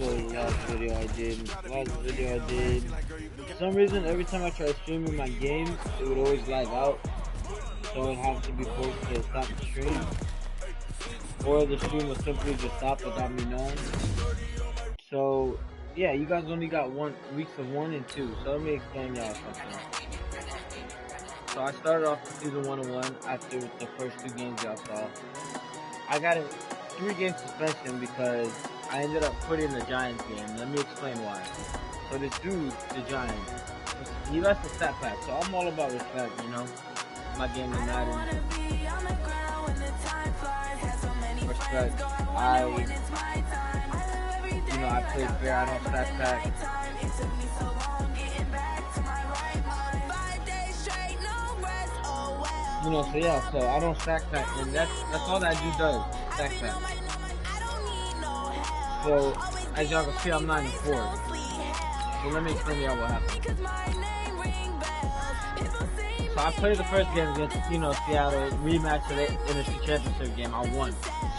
last video I did. For some reason, every time I try streaming my games, it would always lag out. So it has to be forced to stop the stream. Or the stream will simply just stop without me knowing. So, yeah, you guys only got weeks of 1 and 2. So let me explain y'all something. So I started off the season 101 after the first 2 games y'all saw. I got a 3-game suspension because I ended up quitting the Giants game. Let me explain why. So this dude, the Giants, he left the stat pack. So I'm all about respect, you know. My game is Madden. Respect. I played fair. I don't stat pack. So yeah, so I don't stack pack, and that's all that dude does, stack pack. So, as y'all can see, I'm 9 and 4. So let me explain to y'all what happened. So I played the first game against, Seattle, rematch of the NFC Championship game. I won.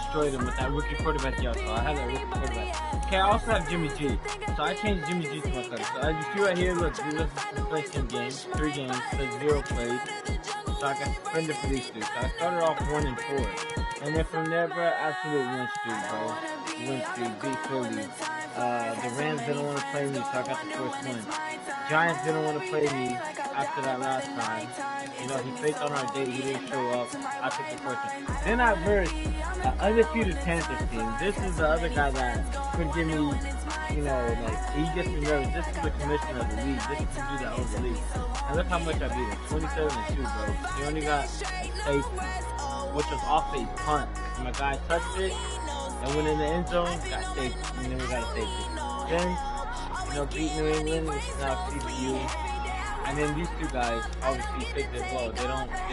Destroyed them with that rookie quarterback y'all saw. I had that rookie quarterback. Okay, I also have Jimmy G. So I changed Jimmy G to my starter. So as you see right here, look, this is the suspension game. 3 games, says 0 played. So I got suspended for these 2. So I started off 1 and 4. And then from there, bro, absolute win streak, bro. Win streak, beat Philly. The Rams didn't want to play me, so I got the first win. Giants didn't want to play me after that last time. He faked on our date, he didn't show up. I took the first one. Then I versed an undefeated Panthers team. This is the other guy that could give me, he gets me nervous. This is the commissioner of the league. This is the dude that owns the league. And look how much I beat him. 27 and 2, bro. He only got safety, which was off a punt. My guy touched it and went in the end zone, got safety, and then we got a safety. Then, beat New England, which is now CPU. And then these 2 guys obviously faked as well. They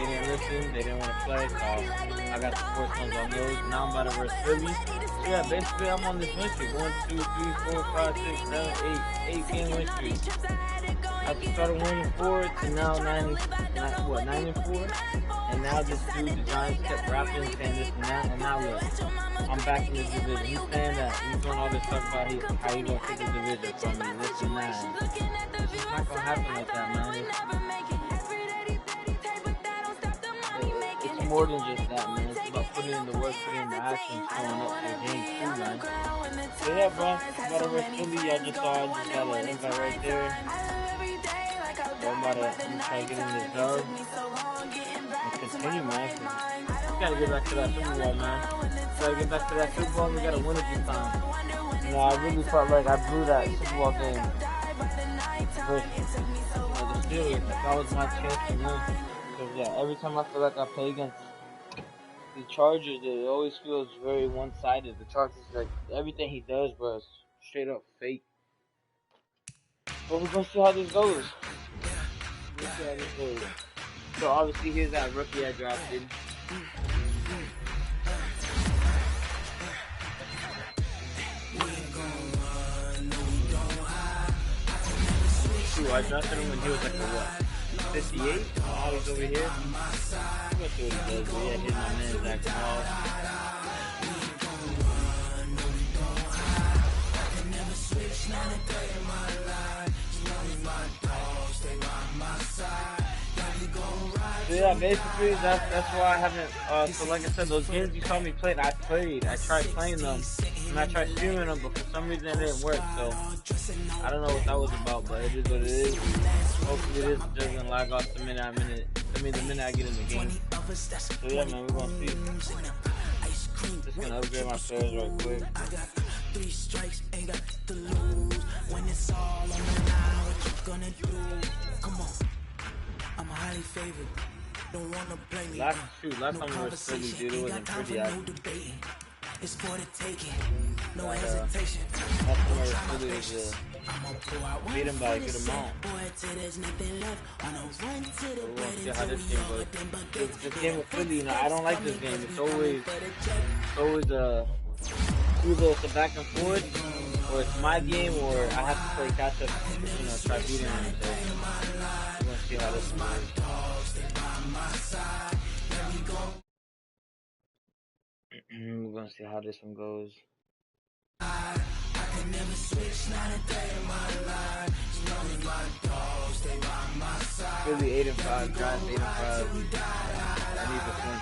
didn't listen, they didn't want to play, so I got the first ones on those. Now I'm about to verse Philly. So yeah, basically I'm on this win streak. 1, 2, 3, 4, 5, 6, 7, 8 game win streak. I started 1 and 4 to now 9 and 4. And now this dude, the Giants, kept rapping, saying this and that, and now look, I'm back in the division. He's saying that he's doing all this stuff about how he's gonna take the division from me, this and that. It's not gonna happen like that, man. It's more than just that, man. It's about putting in the work, putting in the action, showing up for games too, man. So yeah, bro, I'm about to rest Philly. Y'all just saw, I just got an invite right there. So I'm try to get in this dub and continue, man. We gotta get back to that Super Bowl, man. We gotta get back to that Super Bowl and we gotta win it this time. I really felt like I blew that Super Bowl game versus the Steelers. Like, that was my chance to win. Because, yeah, every time I feel like I play against the Chargers, it always feels very one-sided. The Chargers, like, everything he does, bro, is straight up fake. But we're gonna see how this goes. So obviously here's that rookie I drafted. Ooh, I drafted him when he was like a 58? Oh, he's over here. I'm gonna see what he does. But yeah, here's my man Zach Hall. So yeah, basically that's why I haven't. So like I said, those games you saw me play, I tried playing them, and I tried streaming them, but for some reason it didn't work. So I don't know what that was about, but it is what it is. Hopefully this doesn't lag off the minute I get in the game. So yeah, man, we're gonna see. Just gonna upgrade my players right quick. I got 3 strikes, ain't got to lose. When it's all on the line, what you gonna do? Come on, I'm highly favored. Don't wanna blame me. Last time we were Philly, dude, it wasn't pretty out. It's for the taking, no hesitation. Last time we were Philly was beat him by a good amount. We'll see how this game goes. This game with Philly, I don't like this game. It's always either it's a back and forth, or it's my game, or I have to play catch up, try beating him. So we're gonna see how this one goes. We're gonna see how this one goes. Philly 8-5, Giants 8-5. I need this win.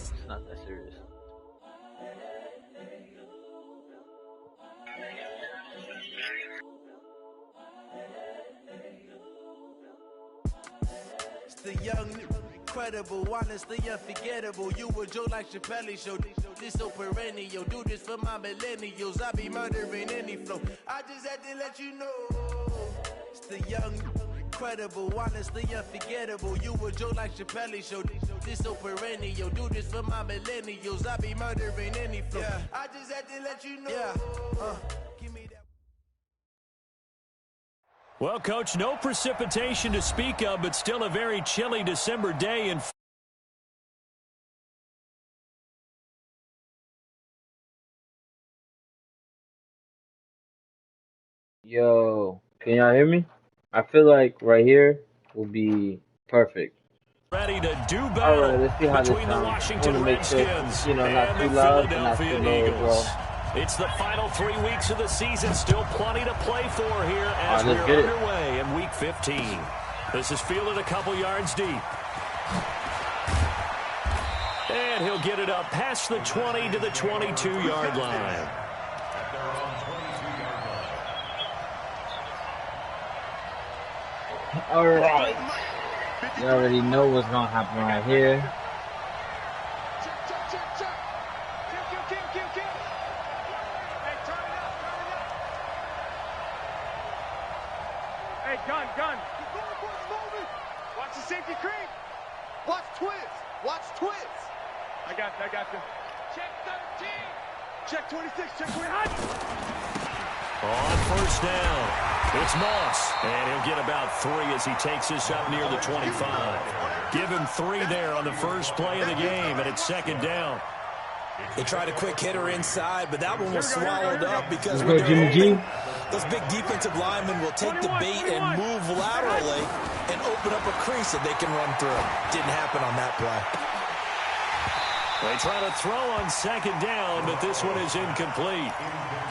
It's not that serious. It's the young, incredible, honestly unforgettable. You a Joe like Chappelle show. This so perennial. Do this for my millennials. I be murdering any flow. I just had to let you know. It's the young, incredible, honestly unforgettable. You a Joe like Chappelle show. This so perennial. Do this for my millennials. I be murdering any flow. Yeah. I just had to let you know. Yeah. Give me that. Well, Coach, no precipitation to speak of, but still a very chilly December day. And Yo, can y'all hear me? I feel like right here will be perfect. ready to do All battle right, let's see how this between the sounds. Washington I want to make sure Redskins it's, not and too the loud and not too Philadelphia low as Eagles. well. It's the final 3 weeks of the season. Still plenty to play for here as let's we're get it. underway in Week 15. This is fielded a couple yards deep. And he'll get it up past the 20 to the 22-yard line. All right. You already know what's going to happen right here. Hey, gun. Watch the safety creep. Watch twist. I got you. Check 13. Check 26. Check 29. On first down, it's Moss, and he'll get about 3 as he takes this up near the 25. Give him 3 there on the first play of the game, and it's second down. They tried a quick hitter inside, but that one was swallowed up because Let's go, Jimmy G. those big defensive linemen will take the bait and move laterally and open up a crease that they can run through. Didn't happen on that play. They try to throw on second down, but this one is incomplete.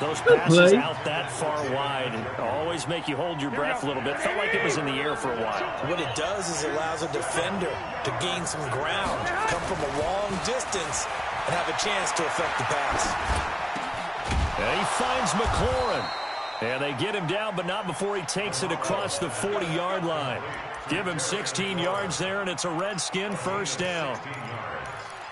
Those passes out that far wide always make you hold your breath a little bit. Felt like it was in the air for a while. What it does is allows a defender to gain some ground, come from a long distance, and have a chance to affect the pass. And he finds McLaurin. And they get him down, but not before he takes it across the 40-yard line. Give him 16 yards there, and it's a Redskin first down.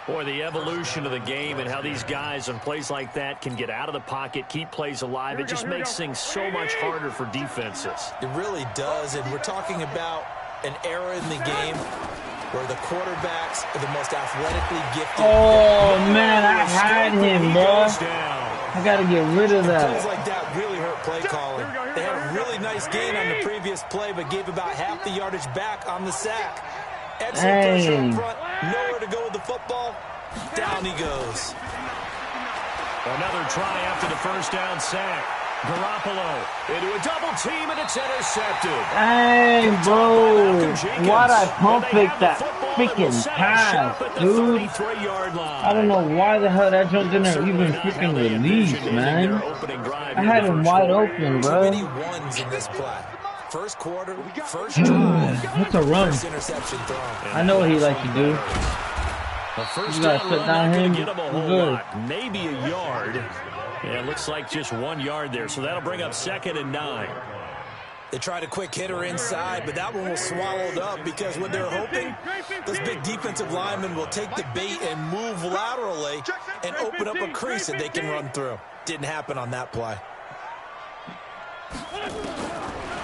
Boy, the evolution of the game and how these guys on plays like that can get out of the pocket, keep plays alive, it just makes things so much harder for defenses. It really does, and we're talking about an era in the game where the quarterbacks are the most athletically gifted. Oh, man, I had him, bro. I got to get rid of that. Plays like that really hurt play calling. They had a really nice gain on the previous play, but gave about half the yardage back on the sack. Excellent pressure up front. Nowhere to go with the football. Down he goes. Another try after the first down sack. Garoppolo into a double team, and it's intercepted. Dang, bro. Why'd I pump fake that freaking pass, dude? I don't know why the hell that jump didn't even freaking release, man. I had him wide open, bro. Too many ones in this play. First quarter, first drive. That's a run. First interception throw. I know what he like to do. The first You gotta down sit run, down not going him. to get him a whole Good. lot. Maybe a yard. Yeah, it looks like just 1 yard there. So that'll bring up 2nd and 9. They tried a quick hitter inside, but that one was swallowed up because what they're hoping, those big defensive linemen will take the bait and move laterally and open up a crease that they can run through. Didn't happen on that play.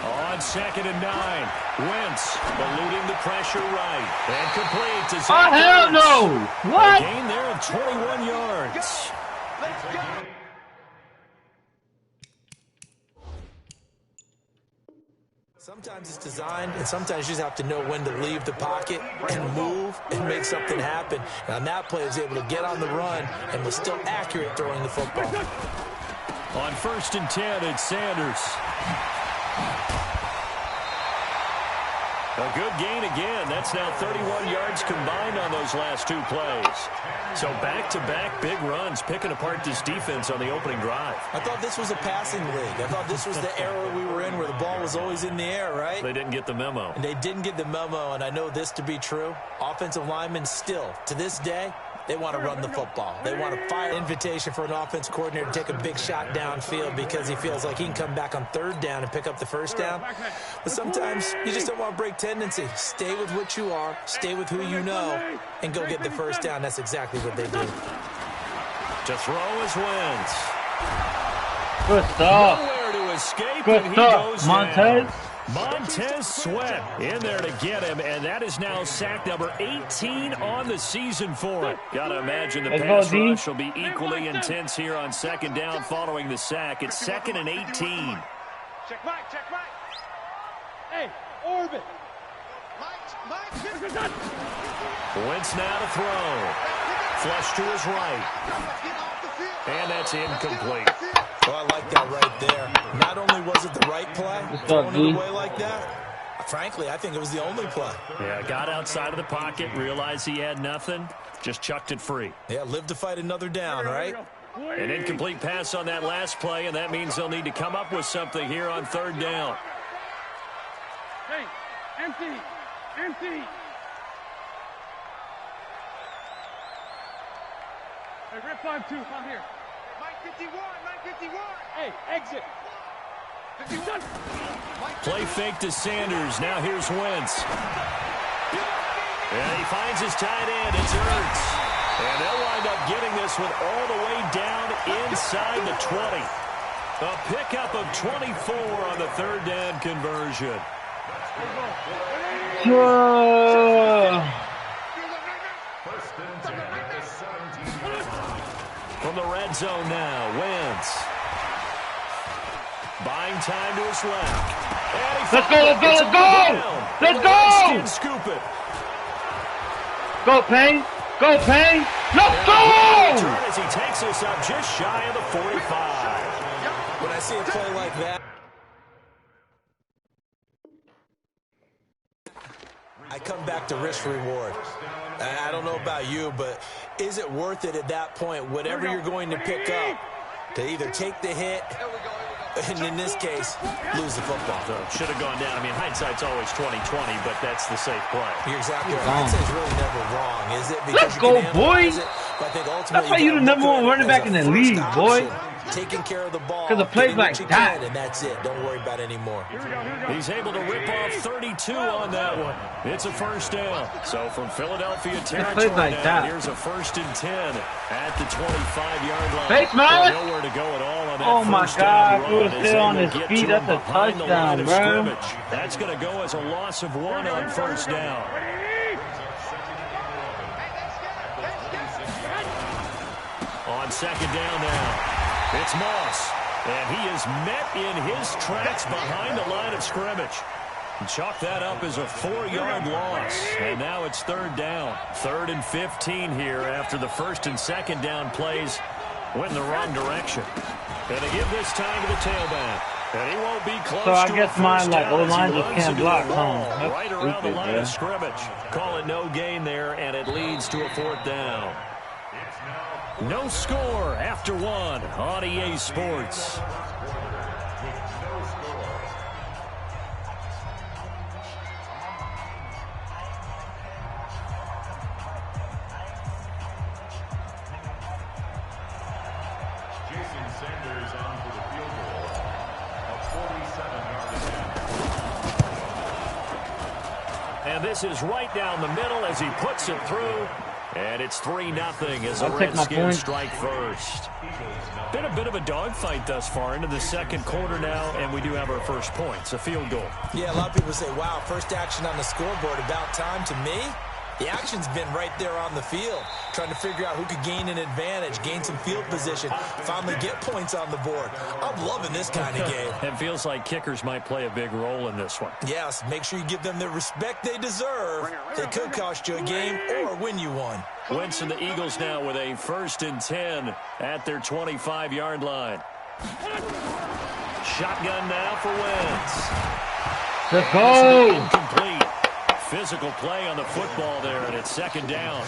On 2nd and 9, Wentz eluding the pressure right. And complete to Oh, Zach hell Ertz. no. A What? gain there of 21 yards. Sometimes it's designed, and sometimes you just have to know when to leave the pocket and move and make something happen. And on that play, he was able to get on the run and was still accurate throwing the football. On 1st and 10, it's Sanders. A good gain again. That's now 31 yards combined on those last 2 plays. So back-to-back big runs, picking apart this defense on the opening drive. I thought this was a passing league. I thought this was the era we were in where the ball was always in the air, right? They didn't get the memo. And they didn't get the memo, and I know this to be true. Offensive linemen still, to this day, they want to run the football. They want to fire an invitation for an offense coordinator to take a big shot downfield because he feels like he can come back on 3rd down and pick up the 1st down. But sometimes you just don't want to break tendency. Stay with what you are, stay with who you know, and go get the 1st down. That's exactly what they do. To throw his Wentz. Good stuff. Nowhere to escape, Good and he stuff, goes Montez. down. Montez Sweat in there to get him, and that is now sack number 18 on the season for it. Got to imagine the pass rush will be equally intense here on 2nd down following the sack. It's 2nd and 18. Check Mike, check Mike. Hey, orbit. Mike. Wentz now to throw. Flush to his right. And that's incomplete. Oh, I like that right there. Not only was it the right play, throwing it away like that, frankly, I think it was the only play. Yeah, got outside of the pocket, realized he had nothing, just chucked it free. Yeah, live to fight another down, right? An incomplete pass on that last play, and that means they'll need to come up with something here on 3rd down. Hey, empty. Hey, rip 5-2, come here. Mike 51. Hey, exit. 51. Play fake to Sanders. Now here's Wentz. And he finds his tight end. It's Ertz. And they'll wind up getting this one all the way down inside the 20. A pickup of 24 on the 3rd down conversion. From the red zone now, Wentz. Buying time to his left. Let's go! Let's go! Scoop it. Go, Payne! Let's go! As he takes us up just shy of the 45. When I see a play like that, I come back to risk reward. I don't know about you, but is it worth it at that point, whatever you're going to pick up, to either take the hit, and in this case, lose the football? So should have gone down. I mean, hindsight's always 20/20, but that's the safe play. You're exactly right. Hindsight's really never wrong, is it? Let's go, boys! That's why you're the #1 running back in the league, boy. Taking care of the ball. Because of plays like that. And that's it. Don't worry about it anymore. He's able to rip off 32 on that one. It's a 1st down. So from Philadelphia territory like now, that. here's a 1st and 10 at the 25-yard line. Face mask! Nowhere to go at all on that Oh my first down God, he was run. still on his feet. That's a touchdown, bro. That's going to go as a loss of 1 on 1st down. On 2nd down now. It's Moss, and he is met in his tracks behind the line of scrimmage. Chalk that up as a 4-yard loss, and now it's 3rd down. 3rd and 15 here after the 1st and 2nd down plays went in the wrong direction. And they give this time to the tailback. And he won't be close So I to guess a mine, first like, down old as he line just runs can't into block, the wall, huh? That's right around the stupid, line man. of scrimmage. Call it no gain there, and it leads to a 4th down. No score after 1 on EA Sports. And this is right down the middle as he puts it through. And it's 3-0 as the Redskins strike first. Been a bit of a dogfight thus far into the 2nd quarter now, and we do have our first points, a field goal. Yeah, a lot of people say, wow, first action on the scoreboard, about time. To me, the action's been right there on the field, trying to figure out who could gain an advantage, gain some field position, finally get points on the board. I'm loving this kind of game. It feels like kickers might play a big role in this one. Yes, make sure you give them the respect they deserve. They could cost you a game or win you one. Wentz and the Eagles now with a 1st and 10 at their 25-yard line. Shotgun now for Wentz. Let's go! Incomplete. physical play on the football there, and it's second down.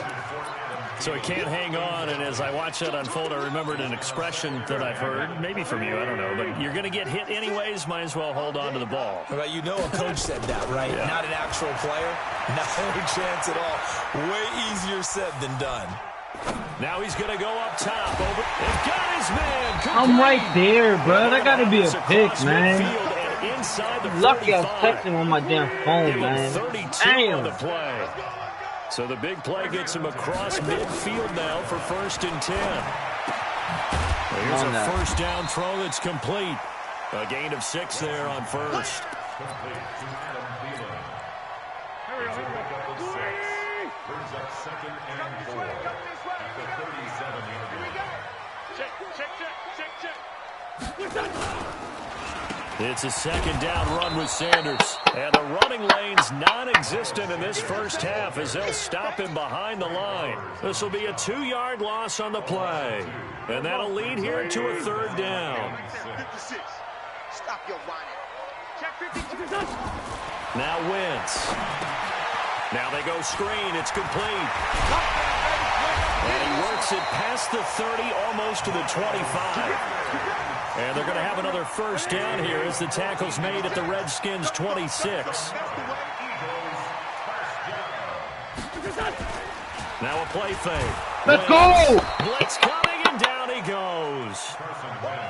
So he can't hang on, and as I watch that unfold, I remembered an expression that I've heard, maybe from you, I don't know, but you're going to get hit anyways, might as well hold on to the ball. Well, you know a coach said that, right? Yeah. Not an actual player. No chance at all. Way easier said than done. Now he's going to go up top. Over. He's got his man. I'm right there, bro. That got to be a pick, man. Lucky I was texting on my damn phone, man. 32 Damn. on the play. So the big play gets him across midfield now for 1st and 10. Here's a first down throw that's complete. A gain of 6 there on first. Brings up 2nd and 4 at the 37-yard line. It's a second down run with Sanders. And the running lane's non-existent in this first half as they'll stop him behind the line. This will be a 2-yard loss on the play. And that'll lead here to a 3rd down. 56. Stop your whining. Check 52. Now Wentz. Now they go screen. It's complete. And he works it past the 30, almost to the 25. And they're going to have another first down here as the tackle's made at the Redskins' 26. Now a play fake. Let's go! Blitz coming, and down he goes.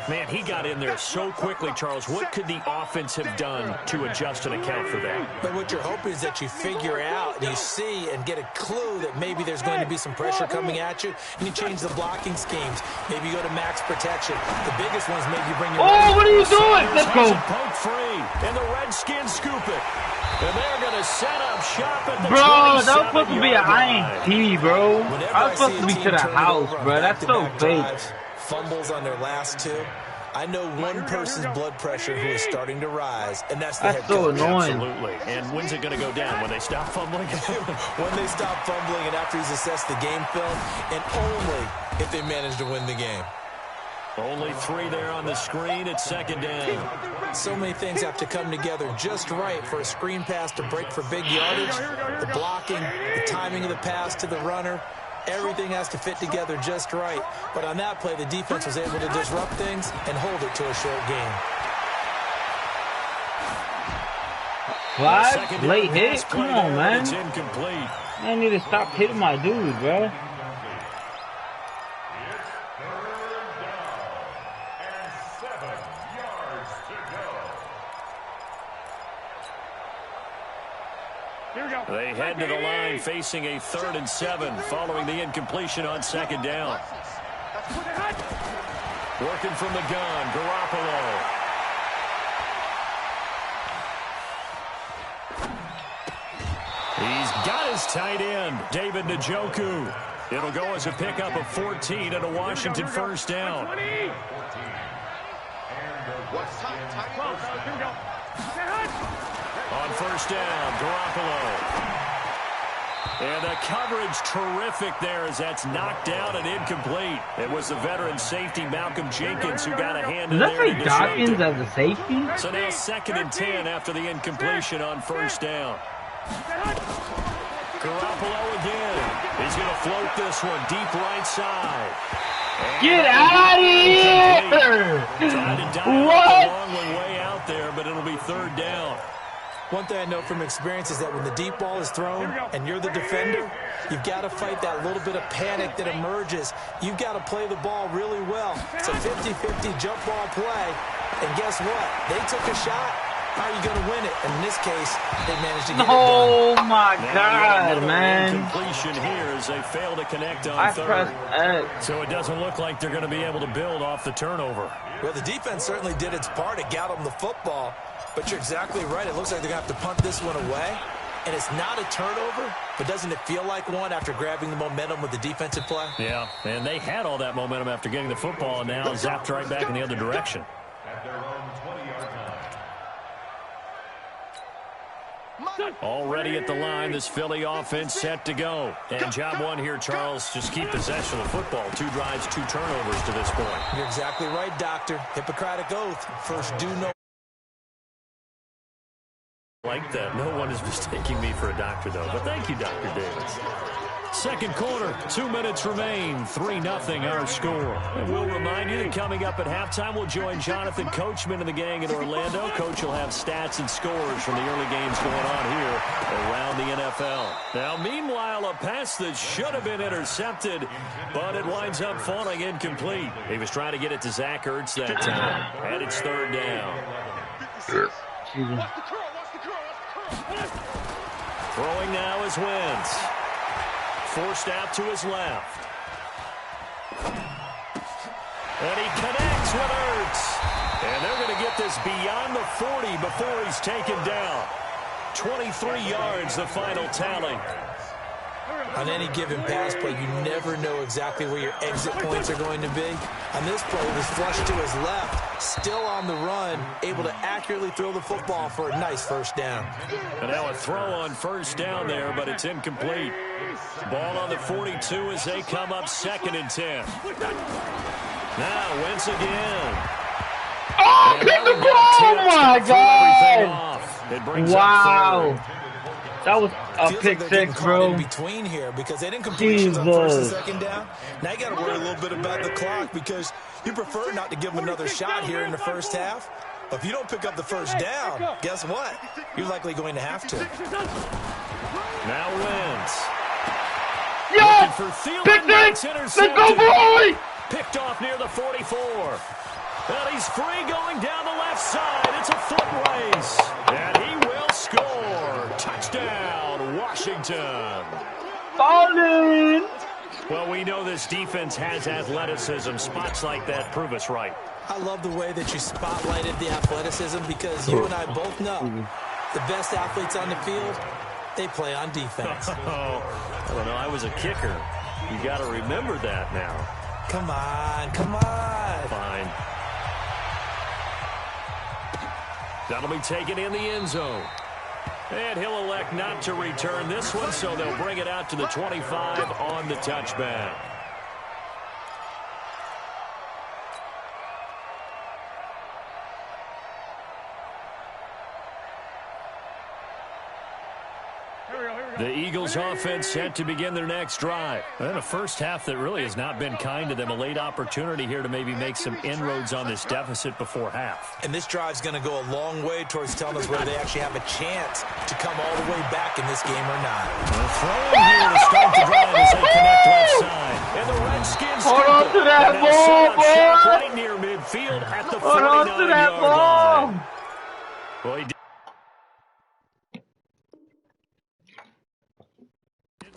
Man, he got in there so quickly, Charles. What could the offense have done to adjust and account for that? But what you're hoping is that you figure out, and you see and get a clue that maybe there's going to be some pressure coming at you, and you change the blocking schemes. Maybe you go to max protection. The biggest ones maybe you bring your... Oh, what are you doing? Let's go. Poke free, and the Redskins scoop it. And they're going to set up shop at the Bro, that was supposed to be an line. INT, bro. Whenever I was I supposed see to a be team to the turn it house, over on bro. That's so back-to-back fake. drives, fumbles on their last 2. I know one person's blood pressure who is starting to rise, and that's the head That's so coach. annoying. Absolutely. And when's it going to go down? When they stop fumbling? When they stop fumbling and after he's assessed the game film, and only if they manage to win the game. Only 3 there on the screen. It's second down. So many things have to come together just right for a screen pass to break for big yardage. The blocking, the timing of the pass to the runner, everything has to fit together just right. But on that play, the defense was able to disrupt things and hold it to a short game. Five? Late hit? Come on, man. It's incomplete. I need to stop hitting my dude, bro. They head to the line facing a 3rd and 7 following the incompletion on second down. Working from the gun, Garoppolo. He's got his tight end, David Njoku. It'll go as a pickup of 14 and a Washington first down. On first down, Garoppolo. And the coverage terrific there as that's knocked down and incomplete. It was the veteran safety, Malcolm Jenkins, who got a hand in Does there. that say Dawkins as a safety? So now 2nd and 10 after the incompletion on first down. Garoppolo again. He's going to float this one deep right side. Get out of here! Tried to dive What? the long one way out there, but it'll be 3rd down. One thing I know from experience is that when the deep ball is thrown and you're the defender, you've got to fight that little bit of panic that emerges. You've got to play the ball really well. It's a 50-50 jump ball play. And guess what? They took a shot. How are you going to win it? And in this case, they managed to get it done. Oh my Now God, man. Incompletion here as they fail to connect on I 3rd. pressed X. So it doesn't look like they're going to be able to build off the turnover. Well, the defense certainly did its part to get them the football. But you're exactly right. It looks like they're going to have to punt this one away. And it's not a turnover, but doesn't it feel like one after grabbing the momentum with the defensive play? Yeah, and they had all that momentum after getting the football, and now zapped right back in the other direction. At their own 20-yard line. Already at the line, this Philly offense set to go. And job one here, Charles, just keep possession of the football. 2 drives, 2 turnovers to this point. You're exactly right, Doctor. Hippocratic oath. First, do no Like that. No one is mistaking me for a doctor, though. But thank you, Dr. Davis. Second quarter, 2 minutes remain, 3-0 our score. And we'll remind you that coming up at halftime, we'll join Jonathan Coachman and the gang in Orlando. Coach will have stats and scores from the early games going on here around the NFL. Now, meanwhile, a pass that should have been intercepted, but it winds up falling incomplete. He was trying to get it to Zach Ertz that time, and it's third down. Throwing now is Wentz. Forced out to his left. And he connects with Ertz. And they're going to get this beyond the 40 before he's taken down. 23 yards, the final tally. On any given pass play, you never know exactly where your exit points are going to be. On this play, it was flushed to his left, still on the run, able to accurately throw the football for a nice first down. And now a throw on first down there, but it's incomplete. Ball on the 42 as they come up 2nd and 10. Now Wentz again. Oh, oh my God! It brings wow. That was a pick like six, bro. In between here because they didn't completions on first and second down. Now you got to worry a little bit about the clock because you prefer not to give them another shot here in the first half. But if you don't pick up the first down, guess what? You're likely going to have to. Now Wentz. Yes! Pick six! Let's go, boy! Picked off near the 44. And he's free going down the left side. It's a foot race. And he will score. Touchdown, Washington. Ballin'! Well, we know this defense has athleticism. Spots like that prove us right. I love the way that you spotlighted the athleticism because you and I both know the best athletes on the field, they play on defense. Oh, I don't know. I was a kicker. You got to remember that now. Come on, come on. Fine. That'll be taken in the end zone. And he'll elect not to return this one, so they'll bring it out to the 25 on the touchback. The Eagles offense set to begin their next drive. And a first half that really has not been kind to them. A late opportunity here to maybe make some inroads on this deficit before half. And this drive's going to go a long way towards telling us whether they actually have a chance to come all the way back in this game or not. They're throwing here to start the drive as they connect left side. And the Redskins hold on to that ball, boy! Right near midfield at the 49-yard line. Hold on to that ball! Well, he did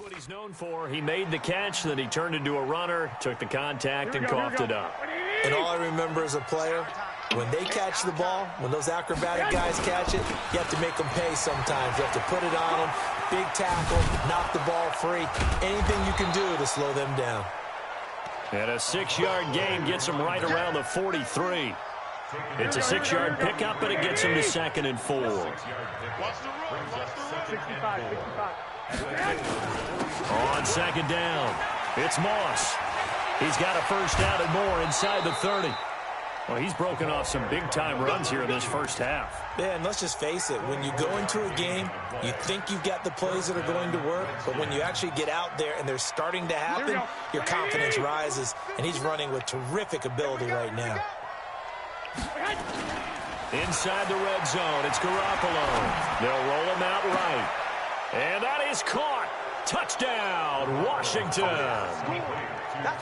what he's known for. He made the catch, then he turned into a runner, took the contact, and coughed it up. And all I remember as a player, when they catch the ball, when those acrobatic guys catch it, you have to make them pay sometimes. You have to put it on them, big tackle, knock the ball free, anything you can do to slow them down. And a 6-yard gain gets him right around the 43. It's a 6-yard pickup, but it gets him to 2nd and 4. 65. On 2nd down, it's Moss. He's got a first down and more inside the 30. Well, he's broken off some big-time runs here in this first half. Yeah, and let's just face it. When you go into a game, you think you've got the plays that are going to work, but when you actually get out there and they're starting to happen, your confidence rises, and he's running with terrific ability right now. Inside the red zone, it's Garoppolo. They'll roll him out right. And that is caught. Touchdown, Washington.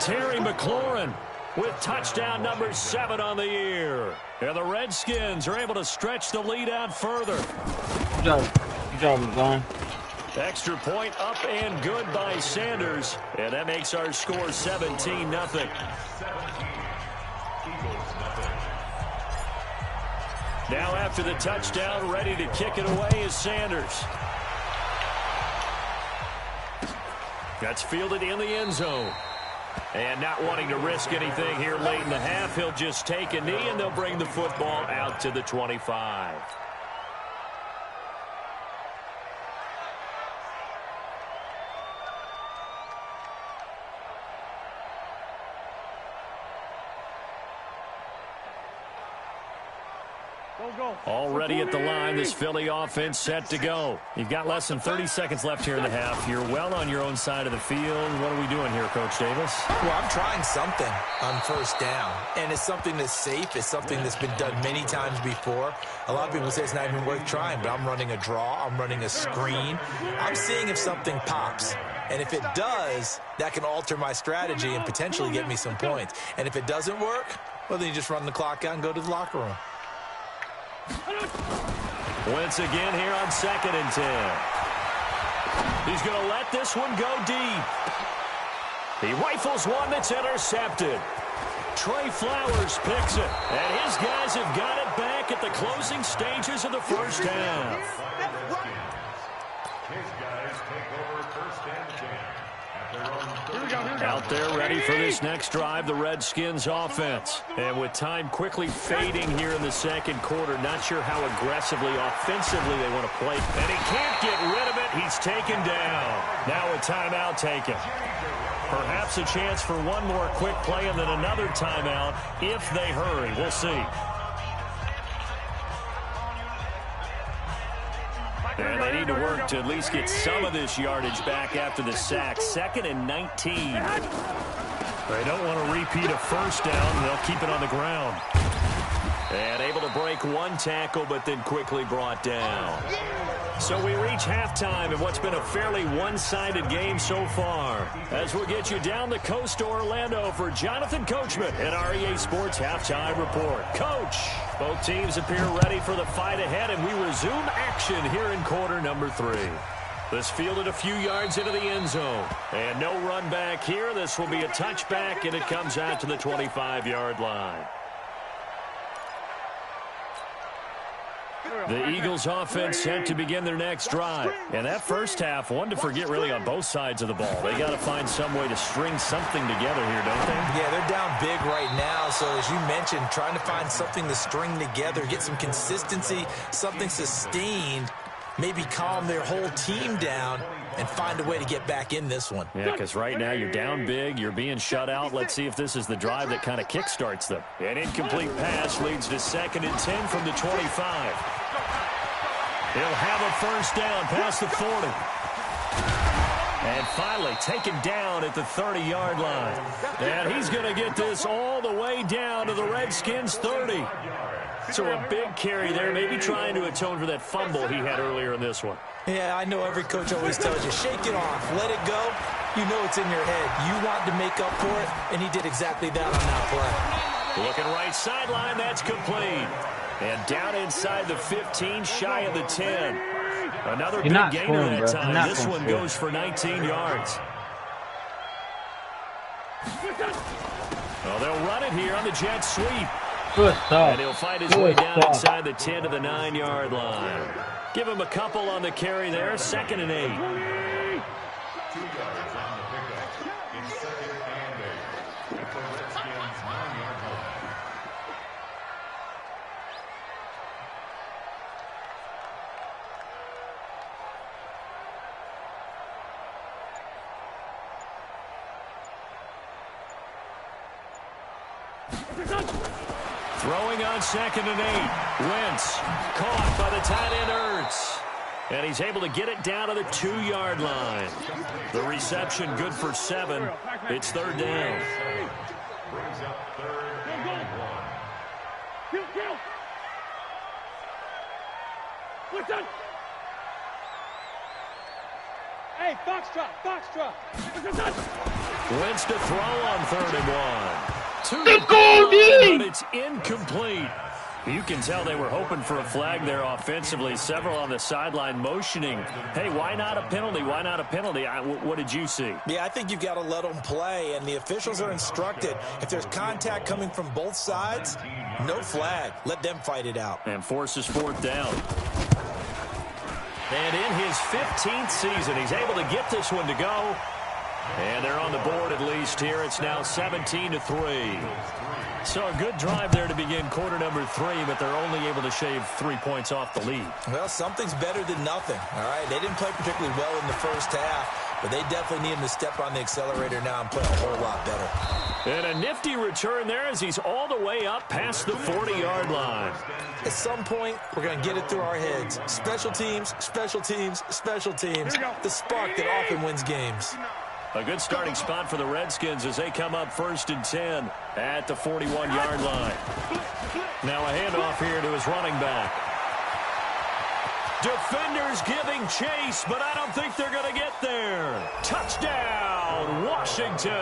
Terry McLaurin with touchdown number 7 on the year. And the Redskins are able to stretch the lead out further. Good job, McGowan. Extra point up and good by Sanders. And that makes our score 17-0. Now after the touchdown, ready to kick it away is Sanders. That's fielded in the end zone. And not wanting to risk anything here late in the half, he'll just take a knee and they'll bring the football out to the 25. Already at the line, this Philly offense set to go. You've got less than 30 seconds left here in the half. You're well on your own side of the field. What are we doing here, Coach Davis? Well, I'm trying something on first down, and it's something that's safe. It's something that's been done many times before. A lot of people say it's not even worth trying, but I'm running a draw. I'm running a screen. I'm seeing if something pops. And if it does, that can alter my strategy and potentially get me some points. And if it doesn't work, well, then you just run the clock out and go to the locker room. Once again here on 2nd and 10. He's going to let this one go deep. He rifles one that's intercepted. Trey Flowers picks it. And his guys have got it back at the closing stages of the first half. His guys take over 1st and 10. Out there ready for this next drive, the Redskins offense. And with time quickly fading here in the second quarter, not sure how aggressively, offensively they want to play. And he can't get rid of it. He's taken down. Now a timeout taken. Perhaps a chance for one more quick play and then another timeout if they hurry. We'll see. And they need to work to at least get some of this yardage back after the sack. 2nd and 19. They don't want to repeat a first down. They'll keep it on the ground. And able to break one tackle, but then quickly brought down. So we reach halftime in what's been a fairly one-sided game so far. As we'll get you down the coast to Orlando for Jonathan Coachman at our EA Sports Halftime Report. Coach, both teams appear ready for the fight ahead, and we resume action here in quarter number 3. This fielded a few yards into the end zone. And no run back here. This will be a touchback, and it comes out to the 25-yard line. The Eagles offense set to begin their next drive. And that first half, one to forget really on both sides of the ball. They got to find some way to string something together here, don't they? Yeah, they're down big right now. So as you mentioned, trying to find something to string together, get some consistency, something sustained, maybe calm their whole team down and find a way to get back in this one. Yeah, because right now you're down big, you're being shut out. Let's see if this is the drive that kind of kickstarts them. An incomplete pass leads to 2nd and 10 from the 25. He'll have a first down past the 40. And finally taken down at the 30-yard line. And he's going to get this all the way down to the Redskins' 30. So a big carry there, maybe trying to atone for that fumble he had earlier in this one. Yeah, I know every coach always tells you, shake it off, let it go. You know it's in your head. You want to make up for it, and he did exactly that on that play. Looking right sideline, that's complete. And down inside the 15, shy of the 10. Another big gainer that time. This one goes for 19 yards. Well, they'll run it here on the jet sweep. Good stuff. And he'll fight his way down inside the 10 to the 9-yard line. Give him a couple on the carry there. 2nd and 8. 2 yards on the pickup in 2nd and 8 at the Redskins' 9-yard line. Throwing on 2nd and 8. Wentz caught by the tight end Ertz. And he's able to get it down to the 2-yard line. The reception good for 7. It's 3rd down. Brings up 3rd and 1. What's that? Hey, Foxtrot. Wentz to throw on 3rd and 1. To the goal, but it's incomplete. You can tell they were hoping for a flag there offensively. Several on the sideline motioning, hey, why not a penalty? Why not a penalty? What did you see? Yeah, I think you've got to let them play, and the officials are instructed. If there's contact coming from both sides, no flag. Let them fight it out. And forces 4th down. And in his 15th season, he's able to get this one to go. And they're on the board at least here. It's now 17-3. So a good drive there to begin quarter number 3, but they're only able to shave 3 points off the lead. Well, something's better than nothing, all right? They didn't play particularly well in the first half, but they definitely need him to step on the accelerator now and play a whole lot better. And a nifty return there as he's all the way up past the 40-yard line. At some point, we're going to get it through our heads. Special teams, special teams, special teams. The spark that often wins games. A good starting spot for the Redskins as they come up 1st and 10 at the 41-yard line. Now a handoff here to his running back. Defenders giving chase, but I don't think they're going to get there. Touchdown, Washington.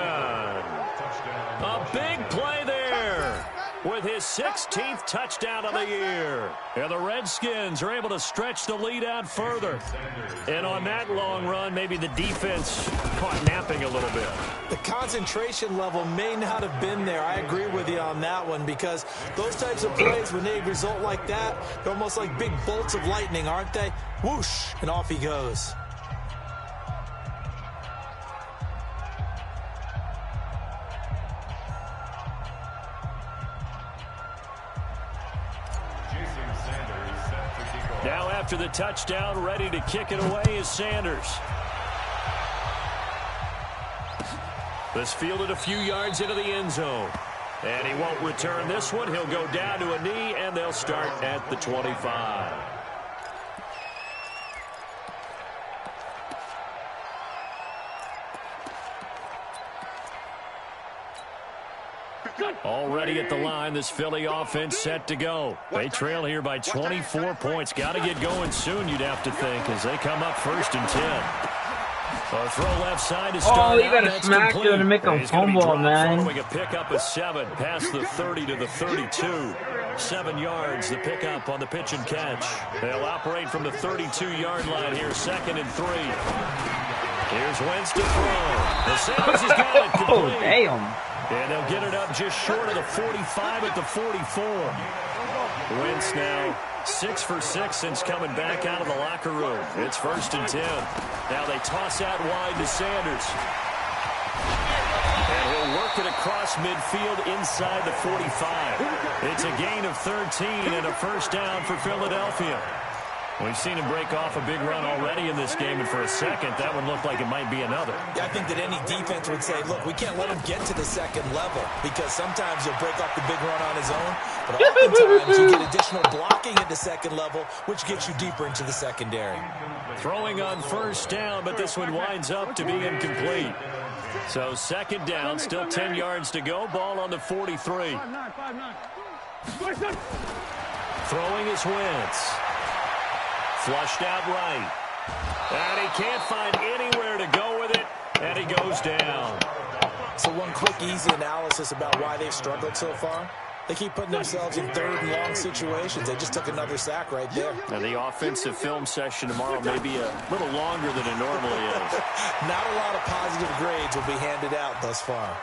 A big play there with his 16th touchdown of the year. And the Redskins are able to stretch the lead out further. And on that long run, maybe the defense caught napping a little bit. The concentration level may not have been there. I agree with you on that one, because those types of plays, when they result like that, they're almost like big bolts of lightning, aren't they? Whoosh, and off he goes. Now after the touchdown, ready to kick it away is Sanders. This fielded a few yards into the end zone. And he won't return this one. He'll go down to a knee, and they'll start at the 25. Already at the line, this Philly offense set to go. They trail here by 24 points. Got to get going soon, you'd have to think, as they come up 1st and 10. A throw left side to start. Oh, you got to smack there to make them fumble, man. Following a pickup of 7 past the 30 to the 32. 7 yards, the pickup on the pitch and catch. They'll operate from the 32-yard line here, 2nd and 3. Here's Wentz to throw. The Sanders has got it complete. Oh, damn. And they'll get it up just short of the 45 at the 44. Wentz now 6 for 6 since coming back out of the locker room. It's 1st and 10. Now they toss out wide to Sanders. And he'll work it across midfield inside the 45. It's a gain of 13 and a 1st down for Philadelphia. We've seen him break off a big run already in this game, and for a second, that one looked like it might be another. Yeah, I think that any defense would say, look, we can't let him get to the 2nd level, because sometimes he'll break off the big run on his own, but oftentimes you get additional blocking at the 2nd level, which gets you deeper into the secondary. Throwing on 1st down, but this one winds up to be incomplete. So 2nd down, still 10 yards to go. Ball on the 43. Throwing is Wentz. Flushed out right. And he can't find anywhere to go with it, and he goes down. So one quick, easy analysis about why they've struggled so far. They keep putting themselves in 3rd and long situations. They just took another sack right there. Now the offensive film session tomorrow may be a little longer than it normally is. Not a lot of positive grades will be handed out thus far.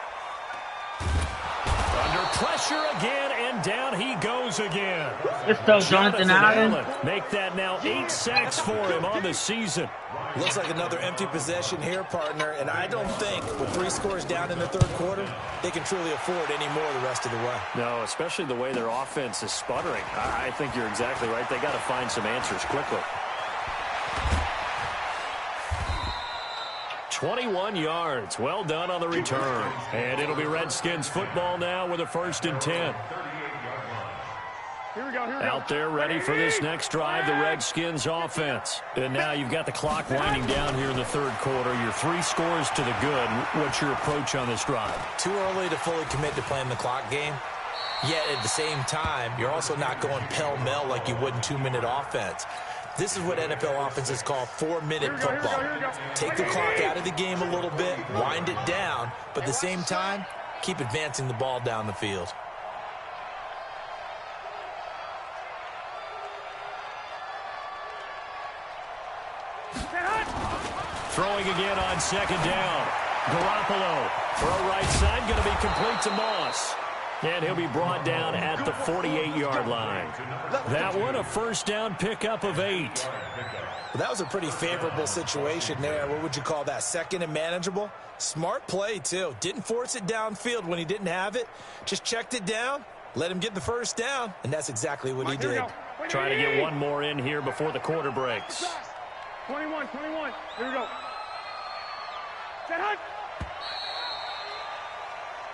Under pressure again, and down he goes again. It's still Jonathan Allen. Make that now 8 sacks for him on the season. Looks like another empty possession here, partner, and I don't think with 3 scores down in the 3rd quarter, they can truly afford any more the rest of the way. No, especially the way their offense is sputtering. I think you're exactly right. They got to find some answers quickly. 21 yards. Well done on the return. And it'll be Redskins football now with a 1st and 10. Here we go. Out there ready for this next drive, the Redskins offense. And now you've got the clock winding down here in the 3rd quarter. You're 3 scores to the good. What's your approach on this drive? Too early to fully commit to playing the clock game. Yet at the same time, you're also not going pell-mell like you would in 2-minute offense. This is what NFL offenses call 4-minute football. Take the clock out of the game a little bit, wind it down, but at the same time, keep advancing the ball down the field. Throwing again on 2nd down. Garoppolo, throw right side, going to be complete to Moss. And he'll be brought down at the 48-yard line. That one, a 1st down pickup of 8. Well, that was a pretty favorable situation there. What would you call that? 2nd and manageable? Smart play, too. Didn't force it downfield when he didn't have it. Just checked it down, let him get the 1st down, and that's exactly what he did. Trying to get one more in here before the quarter breaks. 21. Here we go.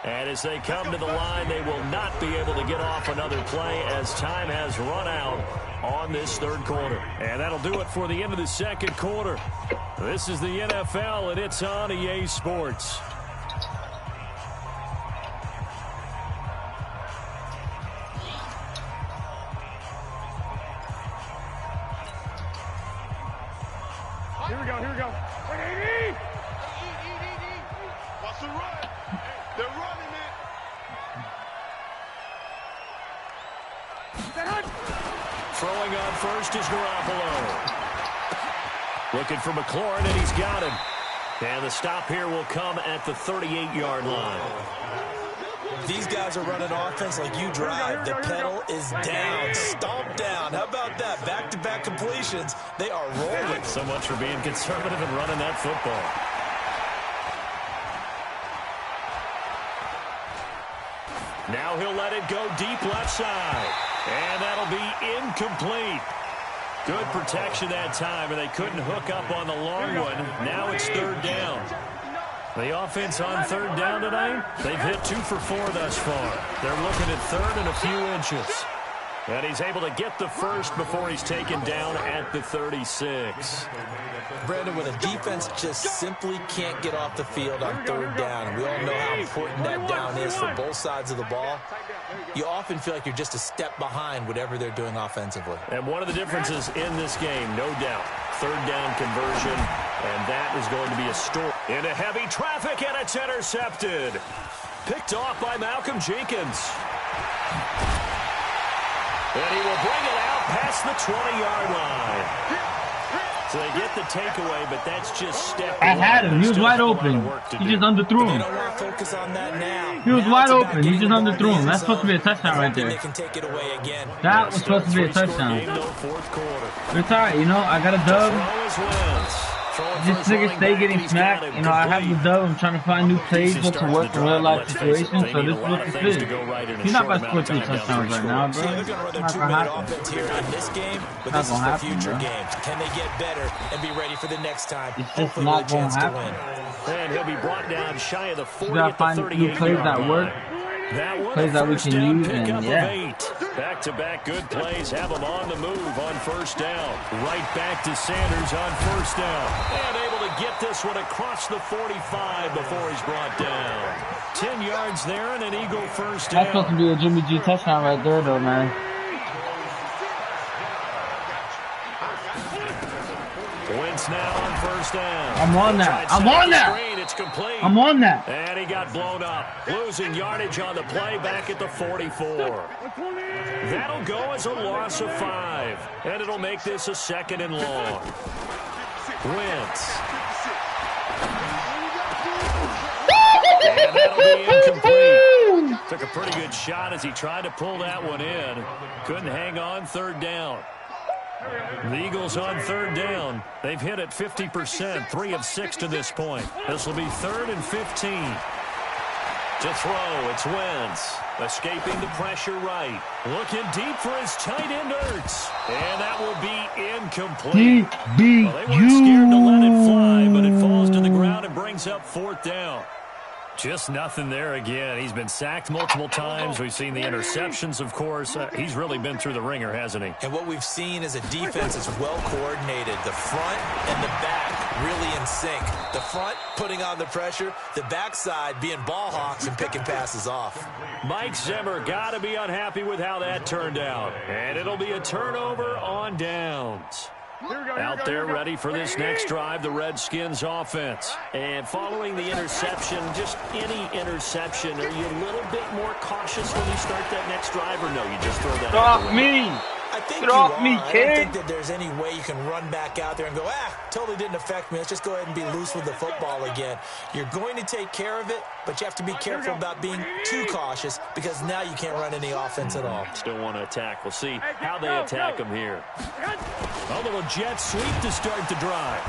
And as they come to the line, they will not be able to get off another play as time has run out on this third quarter. And that'll do it for the end of the second quarter. This is the NFL, and it's on EA Sports. Here we go, here we go. Wait, watch the run. They're running it. Throwing on first is Garoppolo. Looking for McLaurin, and he's got him. And the stop here will come at the 38-yard line. These guys are running offense like you drive. The pedal is down, stomp down. How about that? Back-to-back completions. They are rolling. So much for being conservative and running that football. Now he'll let it go deep left side. And that'll be incomplete. Good protection that time, and they couldn't hook up on the long one. Now it's third down. The offense on third down tonight, they've hit 2 for 4 thus far. They're looking at third and a few inches. And he's able to get the first before he's taken down at the 36. Brandon, when a defense just simply can't get off the field on third down, and we all know how important that down is for both sides of the ball, you often feel like you're just a step behind whatever they're doing offensively. And one of the differences in this game, no doubt, third down conversion, and that is going to be a story. Into heavy traffic, and it's intercepted. Picked off by Malcolm Jenkins. And he will bring it out past the 20-yard line. So they get the takeaway, but that's just step one. I had him. He was wide open. He just underthrew him. They don't want to focus on that now. He was wide open. He just underthrew him. That's supposed to be a touchdown right there. They can take it away again. That was supposed to be a touchdown. It's alright, you know, I got a dub. This nigga stay getting smacked. You know, I have the dub. I'm trying to find new plays, what to work in real life situations. So this is what this is. He's not about to score 3 touchdowns right now, bro. They're going to run a two-minute offense here in this game, but this is for future games. Can they get better and be ready for the next time? It's just not going to happen. And he'll be brought down shy of the 40 You gotta find new plays that work. Plays that we can use, and yeah. Back-to-back good plays have them on the move on first down. Right back to Sanders on first down. And able to get this one across the 45 before he's brought down. 10 yards there and an Eagle first down. That's supposed to be a Jimmy G touchdown right there, though, man. Wentz now on first down. I'm on that. I'm on that. It's complete. I'm on that. And he got blown up. Losing yardage on the play back at the 44. That'll go as a loss of 5. And it'll make this a 2nd and long. Wentz. And that'll be incomplete. Took a pretty good shot as he tried to pull that one in. Couldn't hang on third down. The Eagles on third down. They've hit it 50%, 3 of 6 to this point. This will be 3rd and 15. To throw, it's Wentz. Escaping the pressure right. Looking deep for his tight end Ertz. And that will be incomplete. Well, they weren't scared to let it fly, but it falls to the ground and brings up 4th down. Just nothing there again. He's been sacked multiple times. We've seen the interceptions, of course. He's really been through the ringer, hasn't he? And what we've seen is a defense that's well coordinated. The front and the back really in sync. The front putting on the pressure. The backside being ball hawks and picking passes off. Mike Zimmer got to be unhappy with how that turned out. And it'll be a turnover on downs. Out there ready for this next drive, the Redskins offense. And following the interception, just any interception, are you a little bit more cautious when you start that next drive, or no, you just throw that out the way? I think you are. I don't think that there's any way you can run back out there and go, totally didn't affect me. Let's just go ahead and be loose with the football again. You're going to take care of it, but you have to be careful about being too cautious because now you can't run any offense at all. Still want to attack. We'll see how they attack them here. A little jet sweep to start the drive.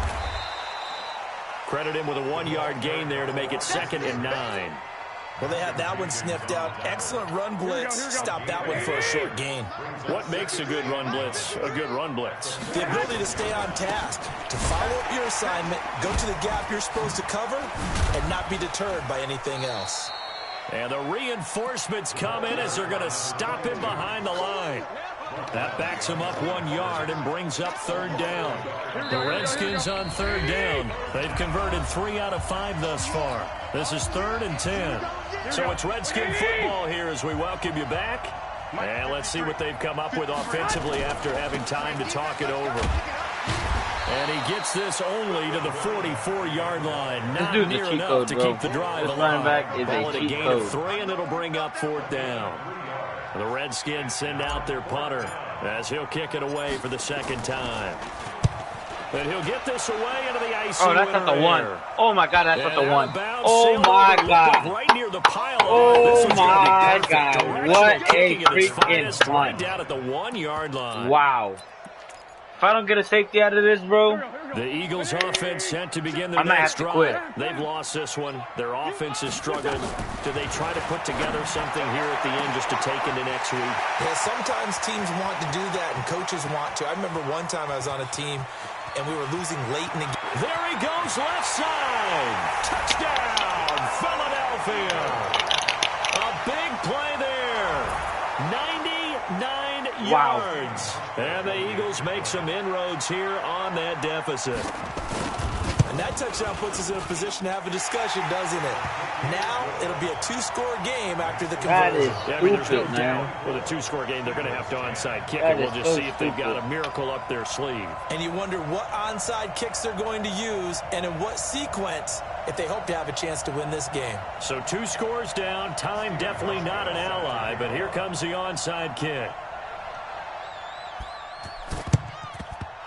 Credit him with a 1-yard gain there to make it 2nd and 9. Well, they had that one sniffed out. Excellent run blitz. Stop that one for a short gain. What makes a good run blitz a good run blitz? The ability to stay on task, to follow up your assignment, go to the gap you're supposed to cover, and not be deterred by anything else. And the reinforcements come in as they're going to stop him behind the line. That backs him up 1 yard and brings up third down. The Redskins on third down. They've converted 3 out of 5 thus far. This is 3rd and 10. So it's Redskin football here as we welcome you back. And let's see what they've come up with offensively after having time to talk it over. And he gets this only to the 44-yard line. Not near enough to keep the drive alive. Running back is Ball at a cheat gain code. of 3, and it'll bring up 4th down. The Redskins send out their punter as he'll kick it away for the 2nd time. And he'll get this away into the icy. Oh, that's not the one. Oh my God, that's not the one. Oh my God. Right near the pile. Oh my God. What a freaking right punt. down at the 1 yard line. Wow. If I don't get a safety out of this, bro. The Eagles offense set to begin their I might next have to drive. quit. They've lost this one. Their offense has struggled. Do they try to put together something here at the end just to take into next week? Yeah, sometimes teams want to do that and coaches want to. I remember one time I was on a team and we were losing late in the game. There he goes, left side. Touchdown, Philadelphia. A big play there. 99 yards. And the Eagles make some inroads here on that deficit. And that touchdown puts us in a position to have a discussion, doesn't it? Now it'll be a 2-score game after the That conversion. is Yeah, I mean, there's no stupid, man. doubt with a 2-score game, they're going to have to onside kick That it. We'll is just so see if they've got stupid. a miracle up their sleeve. And you wonder what onside kicks they're going to use and in what sequence if they hope to have a chance to win this game. So 2 scores down. Time definitely not an ally, but here comes the onside kick.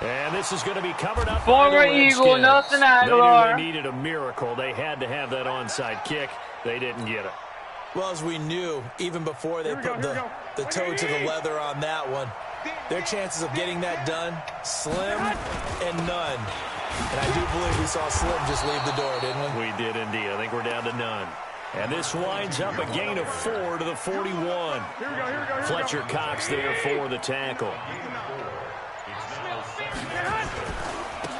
And this is going to be covered up by the Former Eagle Redskins. Nelson They Aguilar. knew they needed a miracle. They had to have that onside kick. They didn't get it. Well, as we knew, even before they put the toe to the leather on that one, their chances of getting that done, slim and none. And I do believe we saw Slim just leave the door, didn't we? We did indeed. I think we're down to none. And this winds up a gain of 4 to the 41. Fletcher Cox there for the tackle.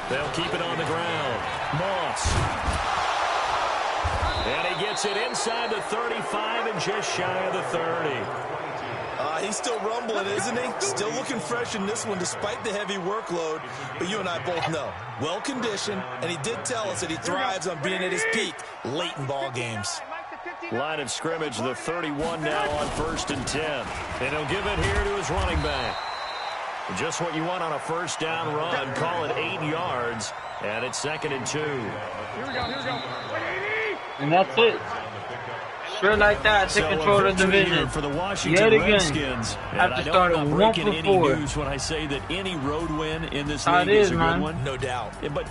They'll keep it on the ground. Moss. And he gets it inside the 35 and just shy of the 30. He's still rumbling, isn't he? Still looking fresh in this one despite the heavy workload. But you and I both know, well-conditioned, and he did tell us that he thrives on being at his peak late in ball games. Line of scrimmage, the 31 now on 1st and 10. And he'll give it here to his running back. Just what you want on a 1st down run. Call it 8 yards. And it's 2nd and 2. Here we go. And that's it. Sure like that, take control of the division. For the Washington Yet again, Redskins. And after I know starting I'm not 1 breaking for any 4. news when I say that any road win in this How league it is is, a good man. one. No doubt. Yeah, but